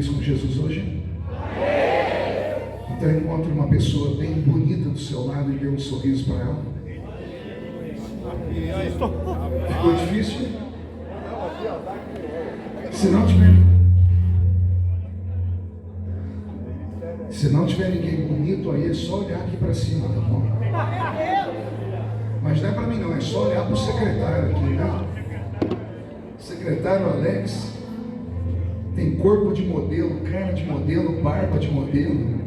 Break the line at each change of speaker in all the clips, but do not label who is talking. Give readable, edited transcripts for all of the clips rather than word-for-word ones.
feliz com Jesus hoje? Então encontre uma pessoa bem bonita do seu lado e dê um sorriso para ela. Ficou difícil? Se não tiver ninguém bonito aí, é só olhar aqui para cima, tá bom? Mas não é para mim não, é só olhar para o secretário aqui, né? Secretário Alex tem corpo de modelo, cara de modelo, barba de modelo.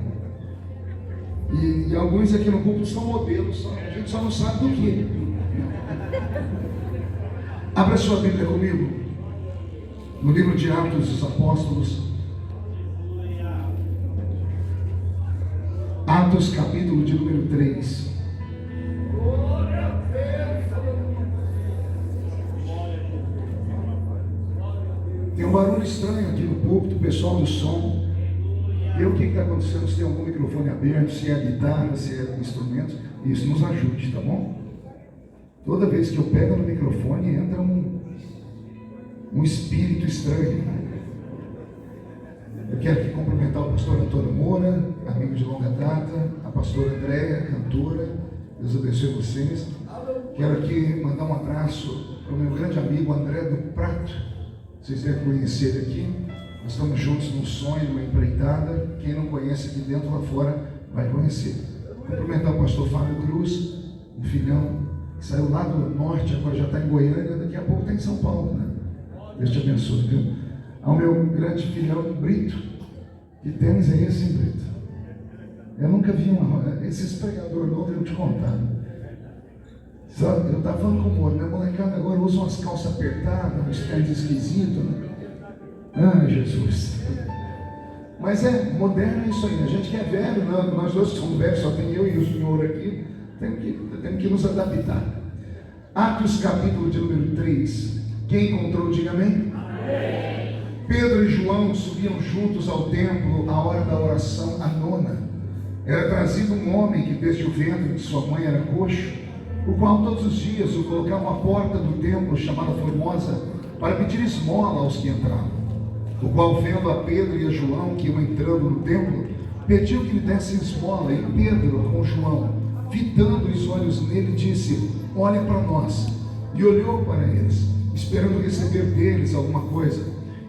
E alguns aqui no público são modelos, a gente só não sabe do que. Abra sua Bíblia comigo, no livro de Atos dos Apóstolos. Atos capítulo de número 3. Tem um barulho estranho aqui no púlpito, o pessoal do som. E o que está acontecendo? Se tem algum microfone aberto, se é guitarra, se é instrumento, isso nos ajude, tá bom? Toda vez que eu pego no microfone, entra um espírito estranho. Eu quero aqui cumprimentar o pastor Antônio Moura, amigo de longa data, a pastora Andréia, cantora. Deus abençoe vocês. Quero aqui mandar um abraço para o meu grande amigo André do Prato. Vocês devem conhecer ele aqui. Nós estamos juntos num sonho, numa empreitada. Quem não conhece aqui dentro, lá fora, vai conhecer. Cumprimentar o pastor Fábio Cruz, um filhão que saiu lá do norte, agora já está em Goiânia, daqui a pouco está em São Paulo, né? Deus te abençoe, viu? Ao meu grande filhão Brito. Que tênis é esse, hein, Brito? Eu nunca vi esse pregador novo, eu te contar. Eu estava falando com o Moro, minha molecada agora usa umas calças apertadas, uns tênis esquisitos, né? Ah, Jesus. Mas é moderno isso aí, a gente que é velho, não, nós dois que somos velhos, só tem eu e o senhor aqui, temos que nos adaptar. Atos capítulo de número 3. Quem encontrou, diga amém? Amém. Pedro e João subiam juntos ao templo à hora da oração, a nona. Era trazido um homem que desde o ventre de sua mãe era coxo, o qual todos os dias o colocavam à porta do templo, chamada Formosa, para pedir esmola aos que entravam. O qual, vendo a Pedro e a João que iam entrando no templo, pediu que lhe dessem esmola. E Pedro, com João, fitando os olhos nele, disse: olha para nós. E olhou para eles, esperando receber deles alguma coisa.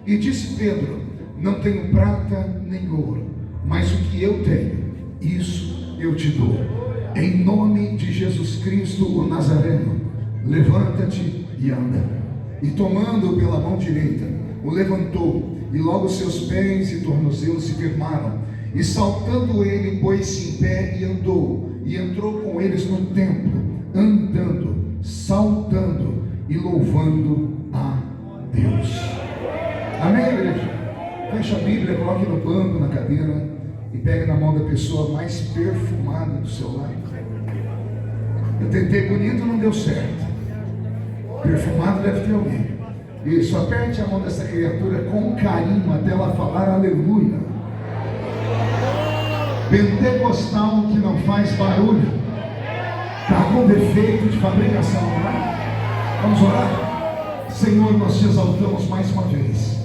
E disse Pedro: não tenho prata nem ouro, mas o que eu tenho, isso eu te dou. Em nome de Jesus Cristo, o Nazareno, levanta-te e anda. E tomando-o pela mão direita, o levantou, e logo seus pés e tornozelos se firmaram. E saltando ele, pôs-se em pé e andou, e entrou com eles no templo, andando, saltando e louvando a Deus. Amém, igreja? Fecha a Bíblia, coloque no banco, na cadeira, e pegue na mão da pessoa mais perfumada do seu lado. Eu tentei bonito, não deu certo. Perfumado deve ter alguém. Isso, aperte a mão dessa criatura com carinho até ela falar aleluia. Pentecostal que não faz barulho, está com defeito de fabricação, não é? Vamos orar? Senhor, nós te exaltamos mais uma vez.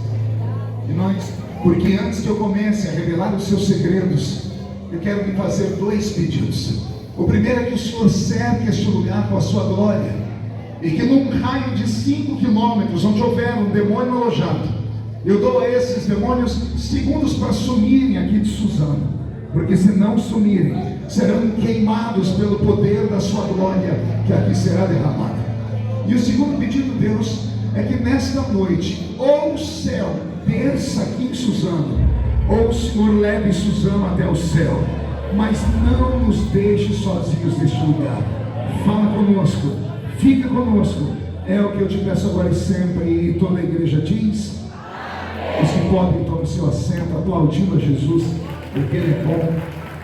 E nós, porque antes que eu comece a revelar os seus segredos, eu quero lhe fazer dois pedidos. O primeiro é que o Senhor cerque este lugar com a sua glória, e que num raio de 5 quilômetros, onde houver um demônio alojado, eu dou a esses demônios segundos para sumirem aqui de Suzano, porque se não sumirem, serão queimados pelo poder da sua glória, que aqui será derramada. E o segundo pedido, Deus, é que nesta noite, ou o céu desça aqui em Suzano, ou o Senhor leve Suzano até o céu, mas não nos deixe sozinhos neste lugar. Fala conosco, fica conosco, é o que eu te peço agora e sempre. E toda a igreja diz: amém. Os que podem, tomem seu assento, aplaudindo a Jesus, porque Ele é bom,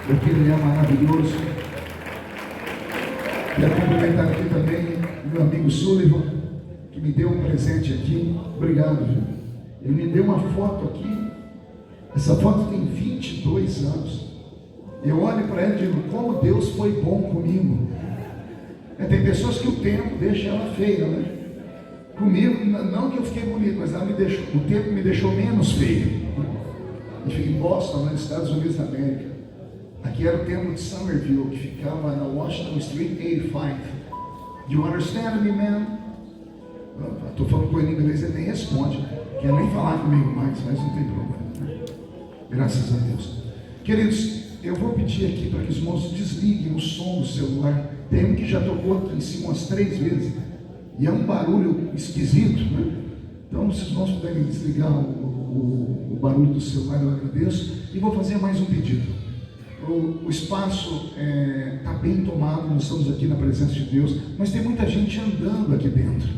porque Ele é maravilhoso. Quero cumprimentar aqui também meu amigo Sullivan, que me deu um presente aqui. Obrigado, viu? Ele me deu uma foto aqui. Essa foto tem 22 anos. Eu olho para ela e digo: como Deus foi bom comigo. Tem pessoas que o tempo deixa ela feia, né? Comigo, não que eu fiquei bonito, mas ela me deixou, o tempo me deixou menos feio. e fica em Boston, nos Estados Unidos da América. Aqui era o templo de Somerville, que ficava na Washington Street 85. Do you understand me, man? Estou falando com ele em inglês, ele nem responde. Quer nem falar comigo mais, mas não tem problema, né? Graças a Deus. Queridos, eu vou pedir aqui para que os irmãos desliguem o som do celular. Tem um que já tocou aqui em cima umas 3 vezes. E é um barulho esquisito, né? Então, se os irmãos puderem desligar o barulho do celular, eu agradeço. E vou fazer mais um pedido. O espaço está bem tomado, nós estamos aqui na presença de Deus, mas tem muita gente andando aqui dentro.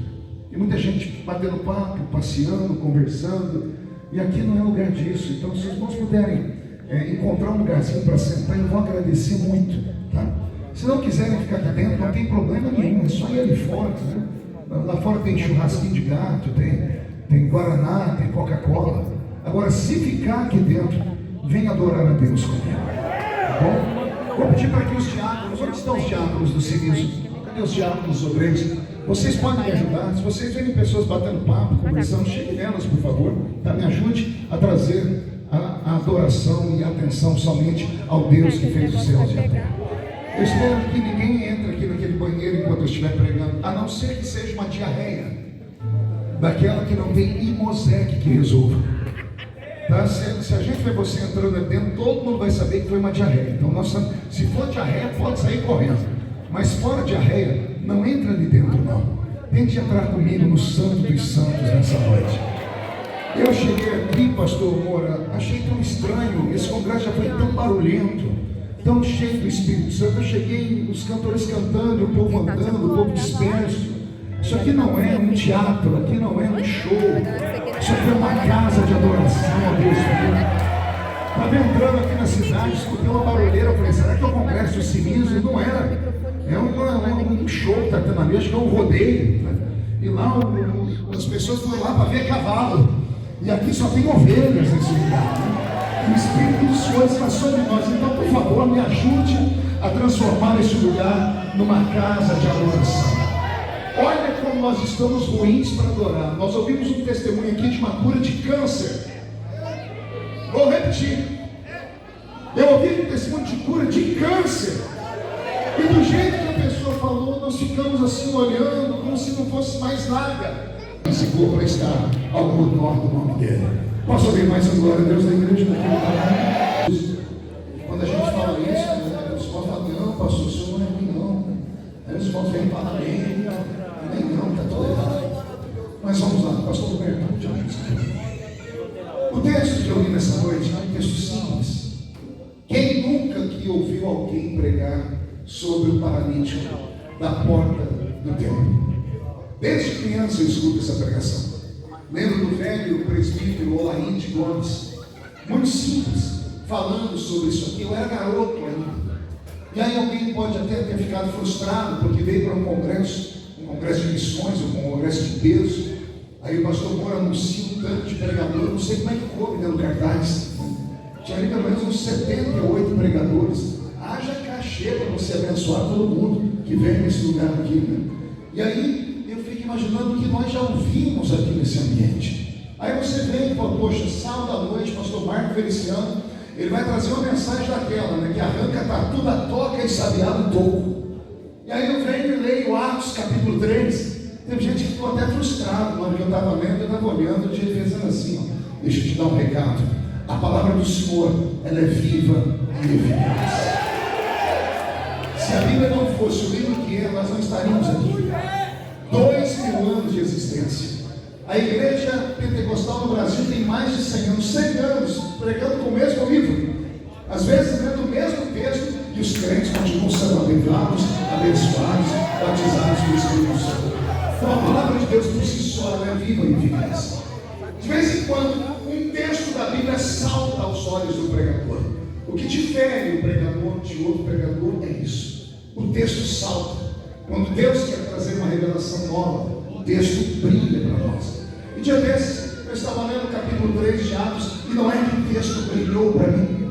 Tem muita gente batendo papo, passeando, conversando. E aqui não é lugar disso. Então, se os irmãos puderem encontrar um lugarzinho para sentar, eu vou agradecer muito, tá? Se não quiserem ficar aqui dentro, não tem problema nenhum, é só ir ali fora, né? Lá fora tem churrasquinho de gato, tem guaraná, tem Coca-Cola. Agora, se ficar aqui dentro, venha adorar a Deus comigo, tá bom? Vou pedir para que os diáconos, onde estão os diáconos do serviço? Cadê os diáconos obreiros? Vocês podem me ajudar? Se vocês verem pessoas batendo papo, conversando, cheguem nelas, por favor, tá? Me ajude a trazer a adoração e a atenção somente ao Deus que fez os céus e a terra. Eu espero que ninguém entre aqui naquele banheiro enquanto eu estiver pregando, a não ser que seja uma diarreia, daquela que não tem Imosec que resolva. Tá? Se a gente ver você entrando ali dentro, todo mundo vai saber que foi uma diarreia. Então, se for diarreia, pode sair correndo. Mas fora diarreia, não entra ali dentro, não. Tente entrar comigo no Santo dos Santos nessa noite. Eu cheguei aqui, pastor Moura, achei tão estranho, esse congresso já foi tão barulhento, tão cheio do Espírito Santo. Eu cheguei, os cantores cantando, o povo andando, o povo disperso. Isso aqui não é um teatro, aqui não é um show, isso aqui é uma casa de adoração a Deus vivo. Estava entrando aqui na cidade, escutei uma barulheira, eu falei, será que é o congresso do Sinistro? E não era. É um show que está tendo ali, acho que é um rodeio, né? E lá as pessoas foram lá para ver cavalo. E aqui só tem ovelhas nesse lugar, né? O Espírito do Senhor está sobre nós. Então, por favor, me ajude a transformar esse lugar numa casa de adoração. Olha como nós estamos ruins para adorar. Nós ouvimos um testemunho aqui de uma cura de câncer. Vou repetir. Eu ouvi um testemunho de cura de câncer. E do jeito que a pessoa falou, nós ficamos assim olhando, como se não fosse mais nada. Esse corpo está ao redor do nome dele. Posso ouvir mais a glória a Deus da igreja? Quando a gente fala isso, os irmãos falam, não, pastor, o senhor não é ruim, não. Aí os irmãos vêm e falam, nem não, está tudo errado. Mas vamos lá, pastor Roberto, te ajuda. O texto que eu li nessa noite é um texto simples. Quem nunca que ouviu alguém pregar sobre o paralítico da porta do templo? Desde criança eu escuto essa pregação. Lembro do velho presbítero Olainde Gomes, muito simples, falando sobre isso aqui. Eu era garoto ainda. E aí alguém pode até ter ficado frustrado porque veio para um congresso de missões, um congresso de peso. Aí o pastor Moura anuncia um tanto de pregador, não sei como é que coube dentro do cartaz. Tinha ali pelo menos uns 78 pregadores. Haja cachê para você abençoar todo mundo que vem nesse lugar aqui, né? E aí eu fico imaginando que nós já ouvimos aqui nesse ambiente. Aí você vem e fala, poxa, sábado à noite, pastor Marco Feliciano, ele vai trazer uma mensagem daquela, né? Que arranca tatu da toca e sabiá do toco. E aí eu venho e leio Atos capítulo 3. Teve gente que ficou até frustrado na hora que eu estava lendo, eu estava olhando, e pensando assim, ó, deixa eu te dar um recado. A palavra do Senhor, ela é viva e eficaz. Se a Bíblia não fosse o livro que é, nós não estaríamos aqui. 2000 anos de existência. A igreja pentecostal no Brasil tem mais de 100 anos, 100 anos, pregando com o mesmo livro. Às vezes lendo o mesmo texto, e os crentes continuam sendo abençoados, batizados pelo Espírito Santo. Então a palavra de Deus por si só ela é viva e eficaz. De vez em quando, um texto da Bíblia salta aos olhos do pregador. O que difere o pregador de outro pregador é isso. O texto salta. Quando Deus quer trazer uma revelação nova, o texto brilha para nós. E dia desses, eu estava lendo o capítulo 3 de Atos, e não é que o texto brilhou para mim.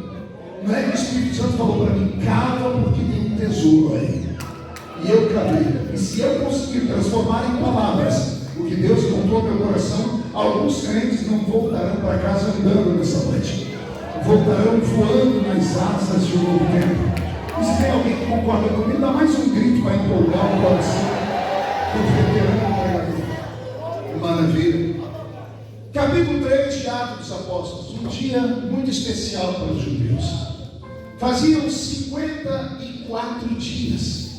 Não é que o Espírito Santo falou para mim, cava porque tem um tesouro aí. E eu cavei. E se eu conseguir transformar em palavras o que Deus contou no meu coração, alguns crentes não voltarão para casa andando nessa noite. voltarão voando nas asas de um novo tempo. E se tem alguém que concorda comigo, dá mais um grito para empolgar o coração do veterano pregador. Maravilha. Capítulo 3 de Atos dos Apóstolos. Um dia muito especial para os judeus. Faziam 54 dias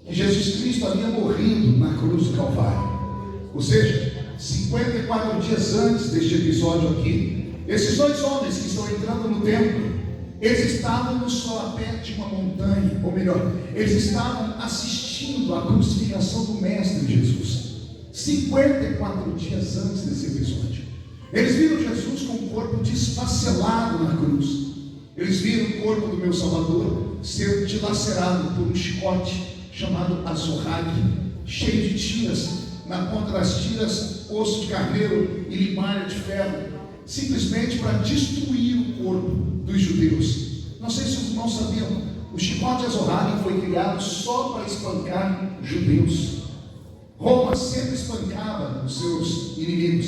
que Jesus Cristo havia morrido na cruz do Calvário. Ou seja, 54 dias antes deste episódio aqui, esses dois homens que estão entrando no templo, eles estavam no solapé de uma montanha, ou melhor, eles estavam assistindo à crucificação do Mestre Jesus. 54 dias antes desse episódio, eles viram Jesus com o corpo desfacelado na cruz. Eles viram o corpo do meu Salvador ser dilacerado por um chicote chamado azorrague, cheio de tiras, na ponta das tiras, osso de carneiro e limalha de ferro, simplesmente para destruir o corpo dos judeus. Não sei se os irmãos sabiam, o chicote azorrague foi criado só para espancar judeus. Roma sempre espancava os seus inimigos,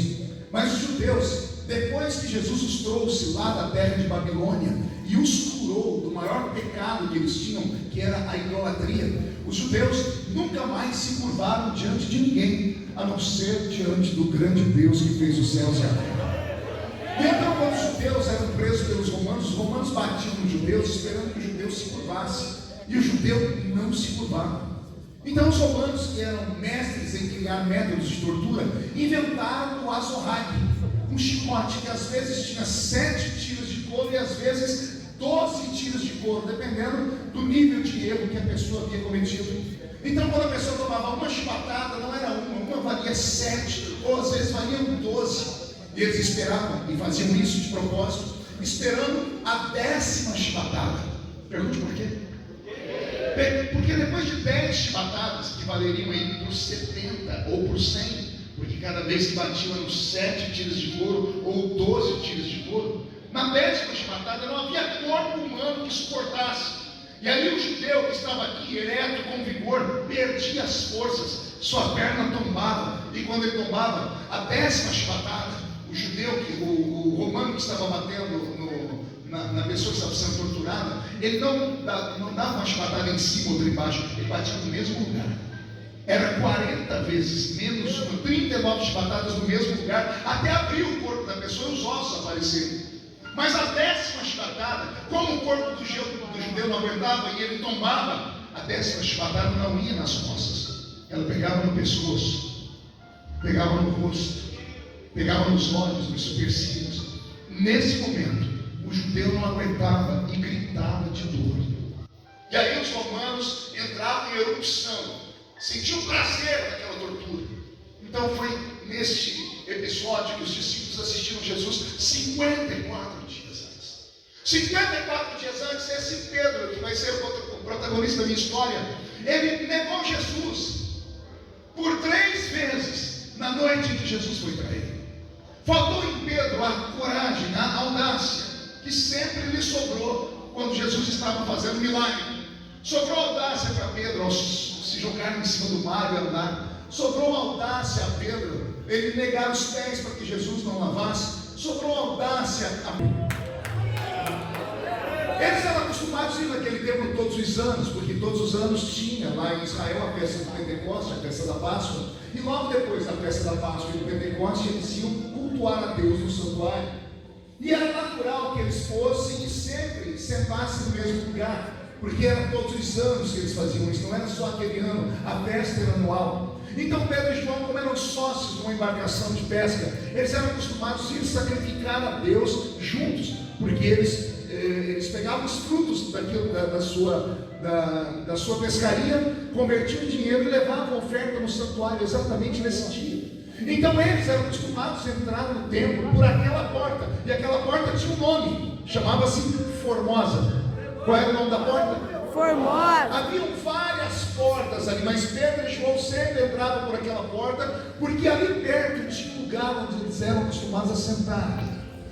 mas os judeus, depois que Jesus os trouxe lá da terra de Babilônia e os curou do maior pecado que eles tinham, que era a idolatria, os judeus nunca mais se curvaram diante de ninguém, a não ser diante do grande Deus que fez os céus e a terra. E então, quando os judeus eram presos pelos romanos, os romanos batiam nos judeus, esperando que os judeus se curvassem, e o judeu não se curvava. Então os romanos, que eram mestres em criar métodos de tortura, inventaram o azorrague, um chicote que às vezes tinha 7 tiras de couro e às vezes 12 tiras de couro, dependendo do nível de erro que a pessoa havia cometido. Então, quando a pessoa tomava uma chibatada, não era uma valia 7, ou às vezes valiam 12. E eles esperavam, e faziam isso de propósito, esperando a 10ª chibatada. Pergunte por quê? Porque depois de 10 chibatadas, que valeriam aí por 70 ou por 100, porque cada vez que batiam eram 7 tiras de couro ou 12 tiras de couro, na 10ª chibatada não havia corpo humano que suportasse. E ali o judeu que estava aqui ereto com vigor perdia as forças, sua perna tombava, e quando ele tombava, a 10ª chibatada, o judeu, o romano que estava batendo na pessoa que estava sendo torturada, ele não dava uma chibatada em cima ou embaixo, ele batia no mesmo lugar. Era 40 vezes menos uma, 39 chibatadas no mesmo lugar, até abrir o corpo da pessoa e os ossos aparecerem. Mas a 10ª chibatada, como o corpo do judeu não aguentava e ele tombava, a 10ª chibatada não ia nas costas, ela pegava no pescoço, pegava no rosto, pegava nos olhos, nos supercílios. Nesse momento, o judeu não aguentava e gritava de dor. E aí os romanos entravam em erupção, sentiam prazer naquela tortura. Então foi neste episódio que os discípulos assistiram Jesus 54 dias antes. 54 dias antes, esse Pedro, que vai ser o protagonista da minha história, ele negou Jesus por 3 vezes na noite em que Jesus foi traído. Faltou em Pedro a coragem, a audácia, que sempre lhe sobrou quando Jesus estava fazendo milagre. Sobrou audácia para Pedro ao se jogar em cima do mar e andar. Sobrou audácia a Pedro ele negar os pés para que Jesus não lavasse. Sobrou audácia a... Eles eram acostumados a ir naquele templo todos os anos, porque todos os anos tinha lá em Israel a festa do Pentecoste, a festa da Páscoa, e logo depois da festa da Páscoa e do Pentecoste eles iam cultuar a Deus no santuário. E era natural que eles fossem e sempre sentassem no mesmo lugar, porque era todos os anos que eles faziam isso, não era só aquele ano, a festa era anual. Então Pedro e João, como eram sócios de uma embarcação de pesca, eles eram acostumados a ir sacrificar a Deus juntos, porque eles pegavam os frutos daquilo, da sua pescaria, convertiam em dinheiro e levavam a oferta no santuário exatamente nesse dia. Então eles eram acostumados a entrar no templo por aquela porta, e aquela porta tinha um nome, chamava-se Formosa. Qual era o nome da porta?
Formosa.
Haviam várias portas ali, mas Pedro e João sempre entravam por aquela porta, porque ali perto tinha um lugar onde eles eram acostumados a sentar.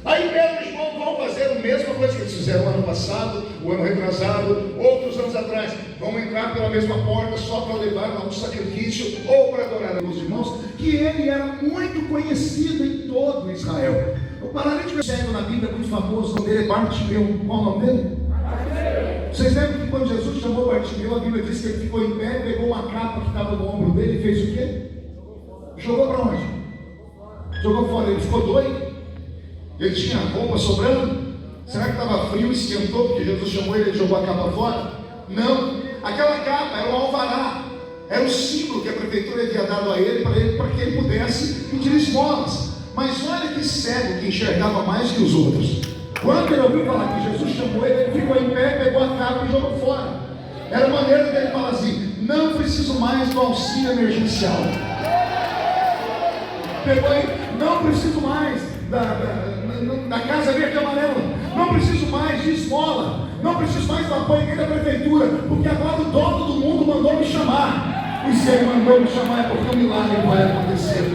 Aí Pedro e João vão fazer a mesma coisa que eles fizeram ano passado, o ano retrasado, outros anos atrás. Vão entrar pela mesma porta só para levar lá um sacrifício ou para adorar a Deus, irmãos, que ele era muito conhecido em todo Israel. paralítico cego na Bíblia, muito famoso, o nome dele é Bartimeu. Qual o nome dele? Vocês lembram que quando Jesus chamou Bartimeu, a Bíblia diz que ele ficou em pé, pegou uma capa que estava no ombro dele e fez o quê? Jogou para onde? Jogou fora. Ele ficou doido? Ele tinha roupa sobrando? Será que estava frio e esquentou porque Jesus chamou ele e jogou a capa fora? Não. Aquela capa era o alvará. Era o símbolo que a prefeitura havia dado a ele para que ele pudesse pedir esmolas. Mas olha que cego que enxergava mais que os outros. Quando ele ouviu falar que Jesus chamou ele, ele ficou em pé, pegou a capa e jogou fora. Era a maneira dele falar assim: não preciso mais do auxílio emergencial. Pegou aí, não preciso mais da Casa Verde e Amarela. Não preciso mais de esmola. Não preciso mais do apoio da prefeitura. Porque agora o dono do mundo mandou me chamar. E se ele mandou me chamar é porque um milagre vai acontecer.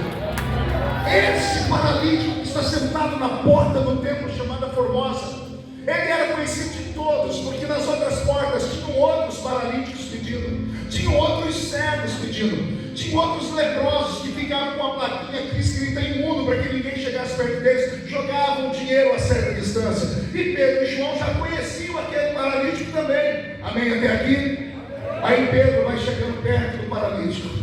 Esse paralítico que está sentado na porta do templo chamada Formosa, ele era conhecido de todos, porque nas outras portas tinham outros paralíticos pedindo, tinham outros cegos pedindo, tinham outros leprosos que ficavam com a plaquinha aqui escrita imundo para que ninguém chegasse perto deles, jogavam dinheiro a certa distância. E Pedro e João já conheciam aquele paralítico também. Amém até aqui? Aí Pedro vai chegando perto do paralítico.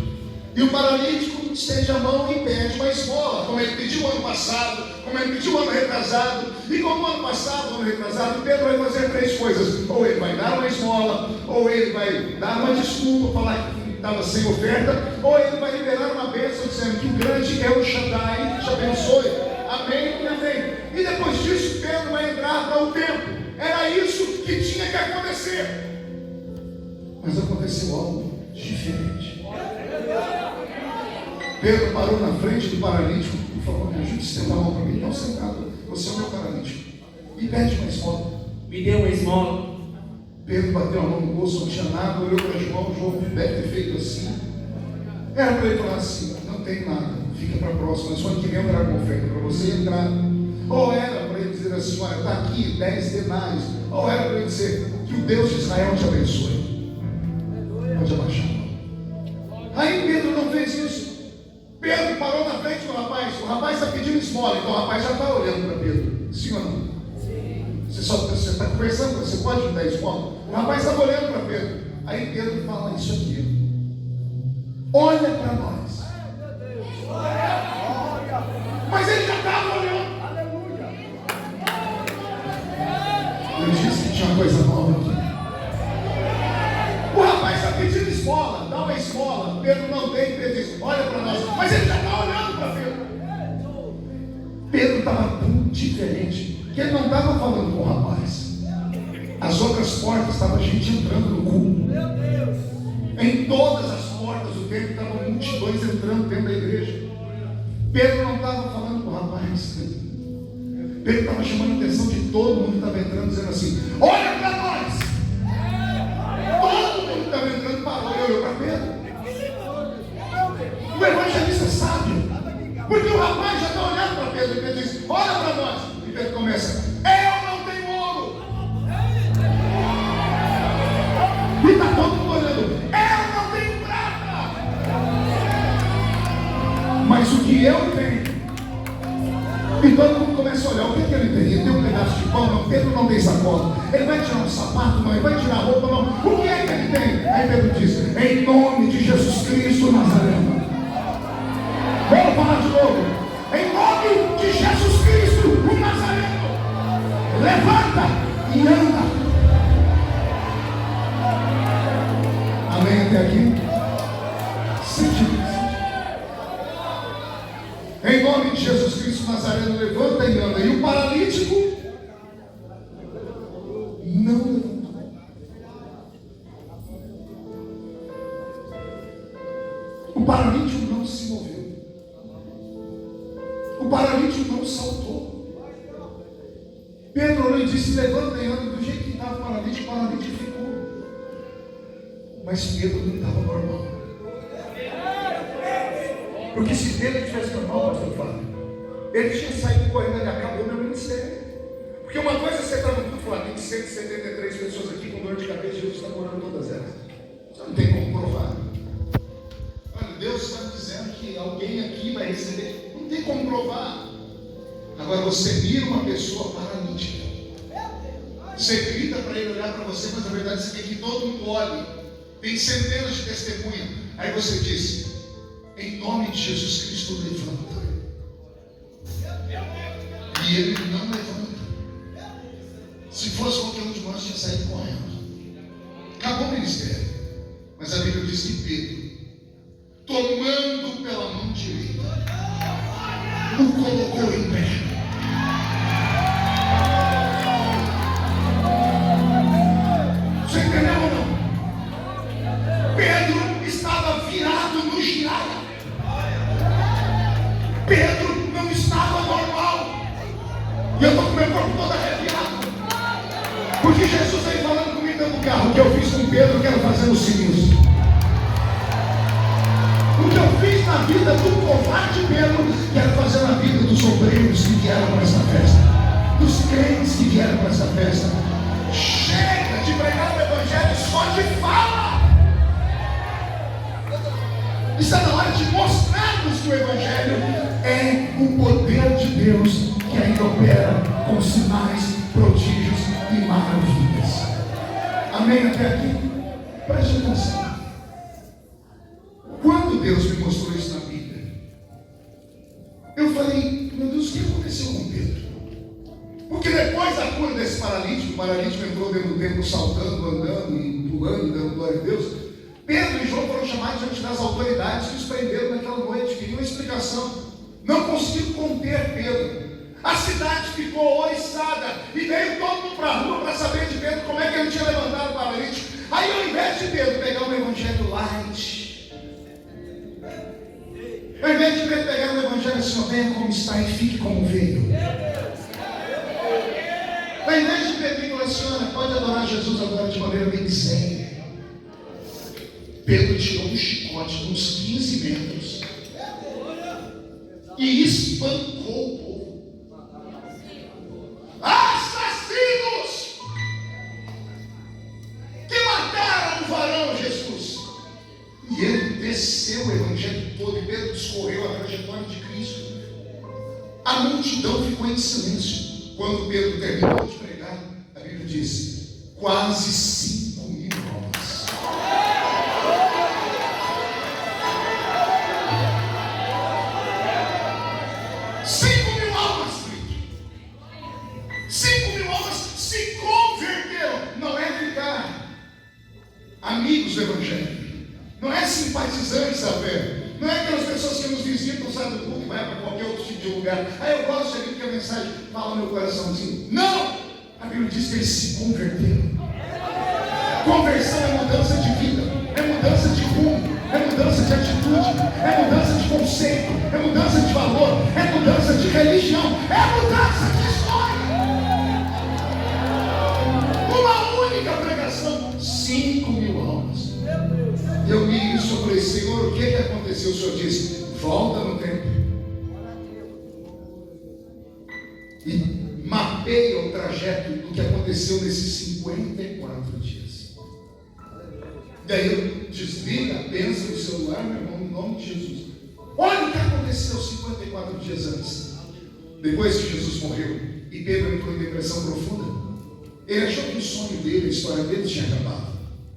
E o paralítico estende a mão e pede uma esmola, como ele pediu ano passado, como ele pediu ano retrasado. E como ano passado, ano retrasado, Pedro vai fazer três coisas: ou ele vai dar uma esmola, ou ele vai dar uma desculpa, falar que estava sem oferta, ou ele vai liberar uma bênção dizendo que o grande é o Shaddai, te abençoe. Amém e amém. E depois disso, Pedro vai entrar para o templo. Era isso que tinha que acontecer. Mas aconteceu algo diferente. Pedro parou na frente do paralítico e falou: me ajude a estender a mão para mim. Não, sentado, você é o meu paralítico. E pede uma esmola.
Me dê uma esmola.
Pedro bateu a mão no bolso, não tinha nada, olhou para João. João deve ter feito assim. Era para ele falar assim: não tem nada, fica para a próxima. Só que vem eu trago uma oferta para você entrar. Ou era para ele dizer assim: olha, está aqui 10 denários. Ou era para ele dizer que o Deus de Israel te abençoe. Pode abaixar a mão. Aí Pedro não fez isso. Pedro parou na frente do rapaz. O rapaz está pedindo esmola, então o rapaz já está olhando para Pedro. Sim ou não? Sim. Você está conversando, você pode me dar esmola? O rapaz estava olhando para Pedro. Aí Pedro fala isso aqui: olha para nós. Mas ele já estava olhando. Eu disse que tinha uma coisa nova aqui. O rapaz está pedindo esmola, dá uma esmola. Pedro não tem, Pedro diz: olha para nós. Mas ele já está olhando para Pedro. Pedro estava muito diferente, porque ele não estava falando com o rapaz. As outras portas estava gente entrando no culto. Em todas as portas do templo estavam multidões entrando dentro da igreja. Pedro não estava falando com o rapaz. Pedro estava chamando a atenção de todo mundo que estava entrando, dizendo assim: olha para nós. Todo mundo que estava entrando parou e olhou para Pedro. O evangelista é sábio, porque o rapaz já está olhando para Pedro e Pedro diz: olha para nós. E Pedro começa: eu não tenho ouro. E está todo mundo olhando: eu não tenho prata. Mas o que eu tenho. E todo mundo começa a olhar: o que ele tem? Ele tem um pedaço de pão? Não. Pedro não tem sacola. Ele vai tirar um sapato? Não. Ele vai tirar a roupa? Não. O que é que ele tem? Aí Pedro diz: em nome de Jesus Cristo Nazareno. Vamos falar de novo. Em nome de Jesus Cristo, o Nazareno, levanta e anda. Amém até aqui? Sente isso. Em nome de Jesus Cristo Nazareno, levanta e anda. E o paralítico não levantou. O paralítico não se moveu. O paralítico não saltou. Pedro olhou e disse: levanta e anda. Do jeito que estava o paralítico ficou. Mas Pedro não estava normal. Porque se Pedro tivesse normal, pastor Fábio, ele tinha saído correndo e acabou meu ministério. Porque uma coisa é você estar no culto e falar: tem 173 pessoas aqui com dor de cabeça, Jesus está curando todas elas. Você não tem como provar. Olha, Deus está dizendo que alguém aqui vai receber. Não tem como provar. Agora você mira uma pessoa paralítica, você grita para ele olhar para você, mas na verdade você quer que todo mundo olhe. Tem centenas de testemunhas. Aí você diz: em nome de Jesus Cristo, levanta. E ele não levanta. Se fosse qualquer um de nós, tinha saído correndo. Acabou o ministério. Mas a Bíblia diz que Pedro, tomando pela mão direita, o colocou em pé. Você entendeu ou não? Pedro estava virado no giraia. Pedro não estava normal. E eu estou com meu corpo todo arrepiado. Porque Jesus veio falando comigo dentro do carro. O que eu fiz com Pedro, eu quero fazer nos cílios. O que eu fiz na vida do covarde Pedro, quero fazer na vida dos obreiros que vieram para esta festa, dos crentes que vieram para esta festa. Chega de pregar o evangelho só de fala. Está na hora de mostrarmos que o evangelho é o poder de Deus que ainda opera com sinais, prodígios e maravilhas. Amém até aqui? Preste atenção. Quando Deus me mostrou isso na Bíblia, eu falei: meu Deus, o que aconteceu com Pedro? Porque depois da cura desse paralítico, o paralítico entrou dentro do templo saltando, andando e pulando, dando glória a Deus. Pedro e João foram chamados diante das autoridades que os prenderam naquela noite, queriam uma explicação. Não conseguiram conter Pedro. A cidade ficou oriçada e veio todo mundo para a rua para saber de Pedro como é que ele tinha levantado o paralítico. Aí, ao invés de Pedro pegar um evangelho light, ao invés de Pedro pegar um evangelho assim: venha como está e fique como veio, ao invés de Pedro falar assim: olha, pode adorar Jesus agora de maneira bem zen, Pedro tirou um chicote de uns 15 metros e espancou o povo. Assassinos que mataram o varão Jesus. E ele desceu o evangelho todo, e Pedro discorreu a trajetória de Cristo. A multidão ficou em silêncio. Quando Pedro terminou de pregar, a Bíblia diz: quase 5.000 almas. Amigos do Evangelho, não é simpatizantes da fé, não é aquelas pessoas que nos visitam, saem do culto e vai para qualquer outro tipo de lugar. Aí eu gosto de que a mensagem fala no meu coraçãozinho. Não! A Bíblia diz que eles se converteram. Conversão é mudança de vida, é mudança de rumo, é mudança de atitude, é mudança de conceito, é mudança de valor, é mudança de religião, é mudança de história. Uma única pregação, 5.000 almas. Eu li isso, eu falei: Senhor, o que aconteceu? O Senhor disse: volta no tempo e mapeia o trajeto do que aconteceu nesses 54 dias. Daí eu desliga, pensa no celular, meu irmão, em nome de Jesus. Olha o que aconteceu 54 dias antes. Depois que Jesus morreu e Pedro entrou em depressão profunda, ele achou que o sonho dele, a história dele tinha acabado.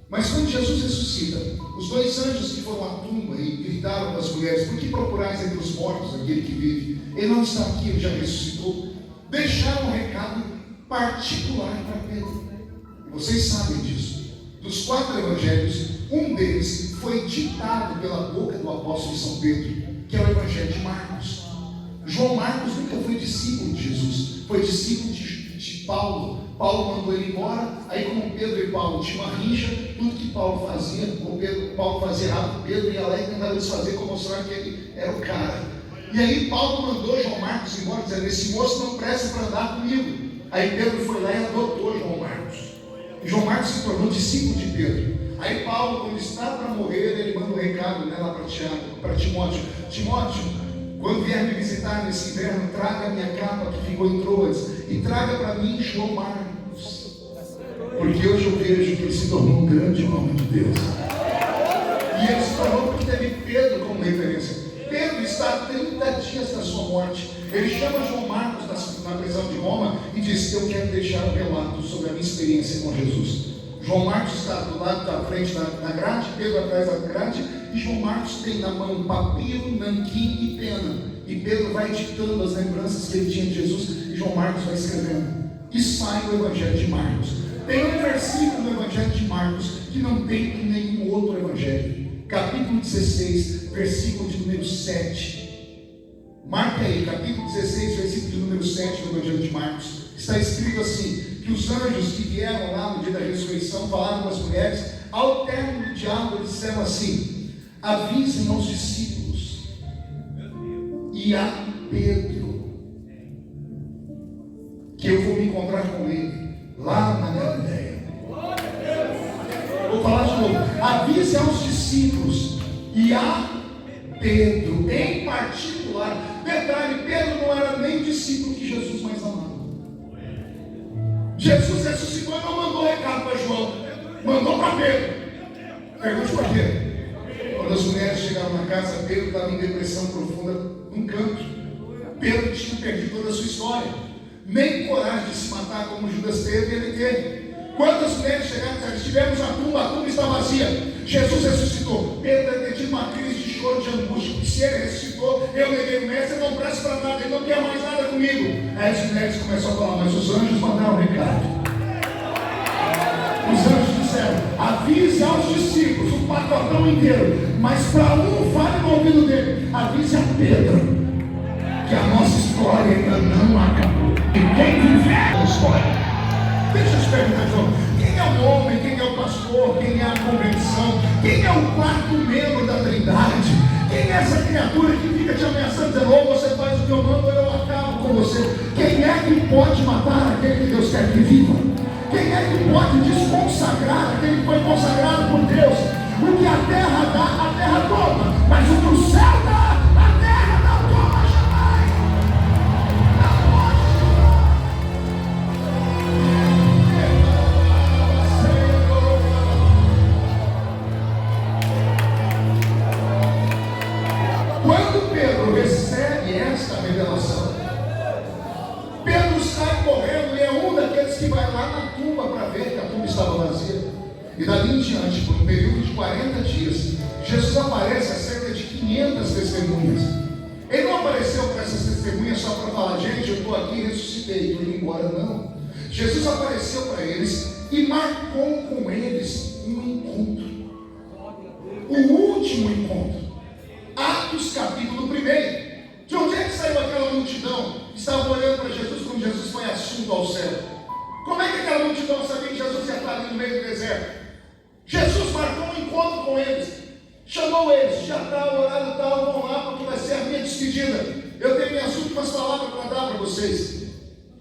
Mas quando Jesus ressuscita, os 2 anjos que foram à tumba e gritaram para as mulheres: por que procurais entre os mortos aquele que vive? Ele não está aqui, ele já ressuscitou. Deixaram um recado particular para Pedro. E vocês sabem disso. Dos 4 evangelhos, um deles foi ditado pela boca do apóstolo São Pedro, que é o evangelho de Marcos. João Marcos nunca foi discípulo de Jesus, foi discípulo de Paulo. Paulo mandou ele embora. Aí, como Pedro e Paulo tinham uma rixa, tudo que Paulo fazia, Paulo fazia errado, Pedro ia lá e tentava desfazer para mostrar que ele era o cara. E aí Paulo mandou João Marcos embora, dizendo: esse moço não presta para andar comigo. Aí Pedro foi lá e adotou João Marcos. E João Marcos se tornou discípulo de Pedro. Aí Paulo, quando está para morrer, ele manda um recado, né, lá para Timóteo: Timóteo, quando vier me visitar nesse inverno, traga a minha capa que ficou em Troas e traga para mim João Marcos, porque hoje eu vejo que ele se tornou um grande homem de Deus. E ele se tornou porque teve Pedro como referência. Pedro está a 30 dias da sua morte. Ele chama João Marcos na prisão de Roma e diz: eu quero deixar um relato sobre a minha experiência com Jesus. João Marcos está do lado da frente da grade, Pedro atrás da grade, e João Marcos tem na mão papiro, nanquim e pena. E Pedro vai ditando as lembranças que ele tinha de Jesus, e João Marcos vai escrevendo. E sai o Evangelho de Marcos. Tem um versículo no Evangelho de Marcos que não tem em nenhum outro Evangelho. Capítulo 16, versículo de número 7. Marque aí, capítulo 16, versículo de número 7 do Evangelho de Marcos. Está escrito assim: que os anjos que vieram lá no dia da ressurreição falaram com as mulheres, ao término do diálogo disseram assim: avisem aos discípulos e a Pedro que eu vou me encontrar com ele lá na Galileia. Vou falar de novo: avise aos discípulos e a Pedro em particular. Detalhe, Pedro não era nem discípulo que Jesus mais amava. Jesus ressuscitou e não mandou recado para João, mandou para Pedro. Pergunte por quê? Quando as mulheres chegaram na casa, Pedro estava em depressão profunda num canto. Pedro tinha perdido toda a sua história, nem coragem de se matar como Judas teve, ele teve. Quando as mulheres chegaram, estivemos na tumba, a tumba está vazia. Jesus ressuscitou. Pedro deve ter tido uma crise de choro, de angústia, porque se ele ressuscitou, eu neguei o mestre, ele não presta para nada, ele não quer mais nada comigo. Aí as mulheres começaram a falar: mas os anjos mandaram um recado. Os anjos disseram: avise aos discípulos, o pacotão inteiro, mas para um fale no ouvido dele: avise a Pedro que a nossa história ainda não acabou. E quem viver a história. Deixa eu te perguntar, João: quem é o homem, quem é o pastor, quem é a convenção, quem é o quarto membro da Trindade? Quem é essa criatura que fica te ameaçando, dizendo: ou você faz o que eu mando, ou eu acabo com você? Quem é que pode matar aquele que Deus quer que viva? Quem é que pode desconsagrar aquele que foi consagrado por Deus? O que a terra dá, a terra toma, mas o que o céu dá, a terra não toma jamais. Não pode. Quando Pedro recebe esta revelação, Pedro sai correndo e é um daqueles que vai lá na tumba para ver que a tumba estava vazia. E dali em diante, por um período de 40 dias, Jesus aparece a cerca de 500 testemunhas. Ele não apareceu para essas testemunhas só para falar: gente, eu estou aqui, ressuscitei, estou indo embora. Não. Jesus apareceu para eles e marcou com eles um encontro. O último encontro. Atos capítulo 1. De onde é que saiu aquela multidão que estava olhando para Jesus quando Jesus foi assunto ao céu? Como é que aquela multidão sabia que Jesus ia estar ali no meio do deserto? Jesus marcou um encontro com eles, chamou eles: já está o horário tal, vão lá porque vai ser a minha despedida. Eu tenho minhas últimas palavras para dar para vocês.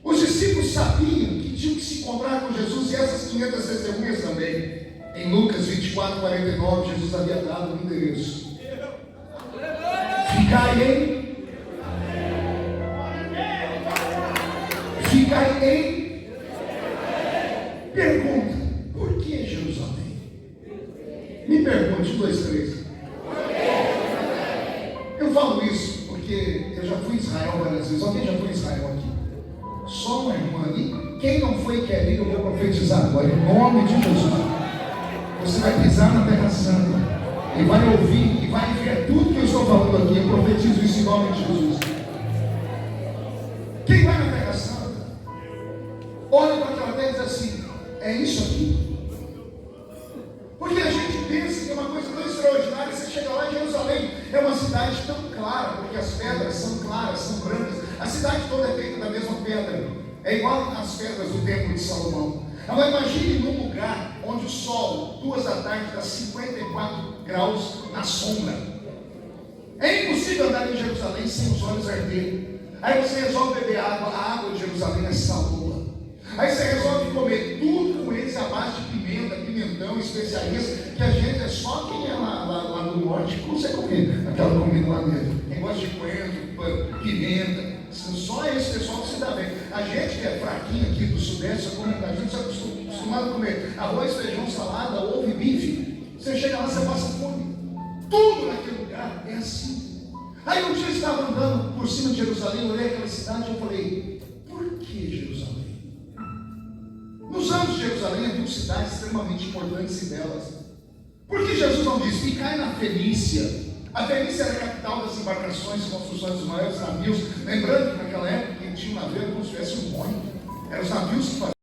Os discípulos sabiam que tinham que se encontrar com Jesus, e essas 500 testemunhas também. Em Lucas 24, 49, Jesus havia dado um endereço: ficai em pergunta: por que Jerusalém? Me pergunte, 1, 2, 3. Eu falo isso porque eu já fui em Israel várias vezes. Alguém já foi em Israel aqui? Só uma irmã ali. Quem não foi quer ir, eu vou profetizar agora em nome de Jesus. Você vai pisar na Terra Santa e vai ouvir e vai ver tudo que eu estou falando aqui. Eu profetizo isso em nome de Jesus. Quem vai na Terra Santa olha para aquela terra e diz assim: é isso aqui? Porque a gente pensa que é uma coisa tão extraordinária. Você chega lá em Jerusalém, é uma cidade tão clara, porque as pedras são claras, são brancas. A cidade toda é feita da mesma pedra. É igual às pedras do templo de Salomão. Agora imagine num lugar onde o sol, 2 da tarde, está 54 graus na sombra. É impossível andar em Jerusalém sem os olhos arderem. Aí você resolve beber água. A água de Jerusalém é salmoura. Aí você resolve comer tudo com eles à base de pimenta, pimentão, especiarias, que a gente é só quem é lá no norte que consegue comer aquela comida lá dentro. Negócio de coentro, pimenta. Só esse pessoal que se dá bem. A gente que é fraquinho aqui do sudeste, a gente está acostumado a comer arroz, feijão, salada, ovo e bife. Você chega lá, você passa fome. Tudo naquele lugar é assim. Aí um dia eu estava andando por cima de Jerusalém, olhei aquela cidade e eu falei, por que Jerusalém? Nos anos de Jerusalém havia cidades extremamente importantes e belas. Por que Jesus não disse, ficai na Fenícia? A Fenícia era a capital das embarcações e construções dos maiores navios. Lembrando que naquela época quem tinha um navio era como se tivesse um monte. Eram os navios que faziam